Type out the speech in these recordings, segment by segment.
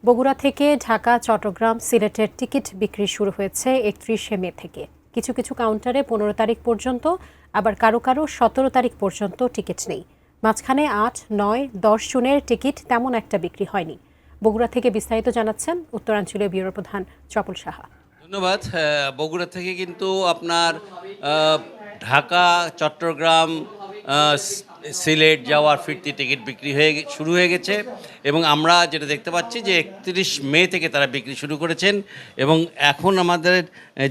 বগুড়া থেকে ঢাকা, চট্টগ্রাম, সিলেটের টিকিট বিক্রি শুরু হয়েছে ৩১শে মে থেকে। কিছু কিছু কাউন্টারে ১৫ তারিখ পর্যন্ত, আবার কারো কারো ১৭ তারিখ পর্যন্ত টিকিট নেই। মাঝখানে ৮, ৯, ১০ জুনের টিকিট তেমন একটা বিক্রি হয়নি। বগুড়া থেকে বিস্তারিত জানাচ্ছেন উত্তরাঞ্চলীয় ব্যুরো প্রধান চপল সাহা। ধন্যবাদ। বগুড়া থেকে কিন্তু আপনার ঢাকা, চট্টগ্রাম, সিলেট যাওয়ার ফিরতি টিকিট বিক্রি শুরু হয়ে গেছে এবং আমরা যেটা দেখতে পাচ্ছি যে ৩১ মে থেকে তারা বিক্রি শুরু করেছেন এবং এখন আমাদের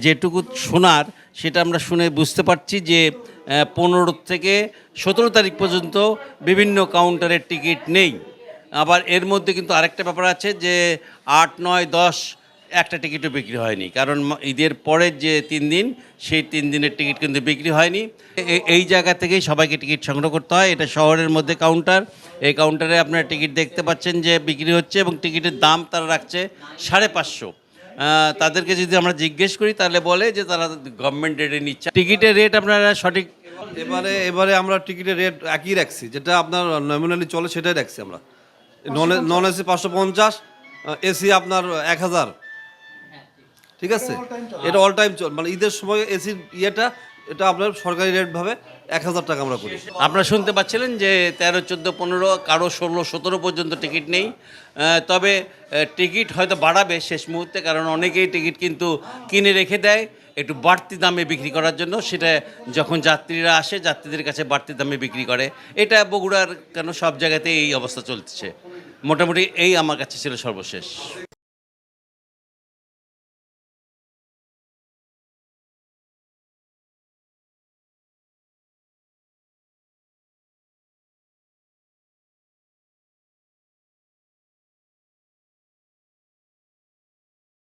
যেটুকু শোনার সেটা আমরা শুনে বুঝতে পারছি যে ১৫ থেকে ১৭ তারিখ পর্যন্ত বিভিন্ন কাউন্টারের টিকিট নেই। আবার এর মধ্যে কিন্তু আরেকটা ব্যাপার আছে যে ৮, ৯, ১০ একটা টিকিটও বিক্রি হয়নি, কারণ ঈদের পরের যে ৩ দিন সেই ৩ দিনের টিকিট কিন্তু বিক্রি হয়নি। এই জায়গা থেকেই সবাইকে টিকিট সংগ্রহ করতে হয়। এটা শহরের মধ্যে কাউন্টার। এই কাউন্টারে আপনারা টিকিট দেখতে পাচ্ছেন যে বিক্রি হচ্ছে এবং টিকিটের দাম তারা রাখছে ৫৫০। তাদেরকে যদি আমরা জিজ্ঞেস করি তাহলে বলে যে তারা গভর্নমেন্ট রেটে নিচ্ছে। টিকিটের রেট আপনারা সঠিক এবারে আমরা টিকিটের রেট একই রাখছি, যেটা আপনার নমিনালি চলে সেটাই রাখছি আমরা। নন এসি ৫৫০, এসি আপনার ১০০০। ঠিক আছে, এটা অল টাইম মানে ঈদের সময় এসির এটা আপনার সরকারি রেট ভাবে ১০০০ টাকা আমরা করি। আপনারা শুনতে পাচ্ছিলেন যে ১৩, ১৪, ১৫, কারো ১৬, ১৭ পর্যন্ত টিকিট নেই। তবে টিকিট হয়তো বাড়াবে শেষ মুহূর্তে, কারণ অনেকেই টিকিট কিন্তু কিনে রেখে দেয় একটু বাড়তি দামে বিক্রি করার জন্য। সেটা যখন যাত্রীরা আসে যাত্রীদের কাছে বাড়তি দামে বিক্রি করে। এটা বগুড়ার কেন সব জায়গাতেই এই অবস্থা চলছে। মোটামুটি এই আমার কাছে ছিল সর্বশেষ।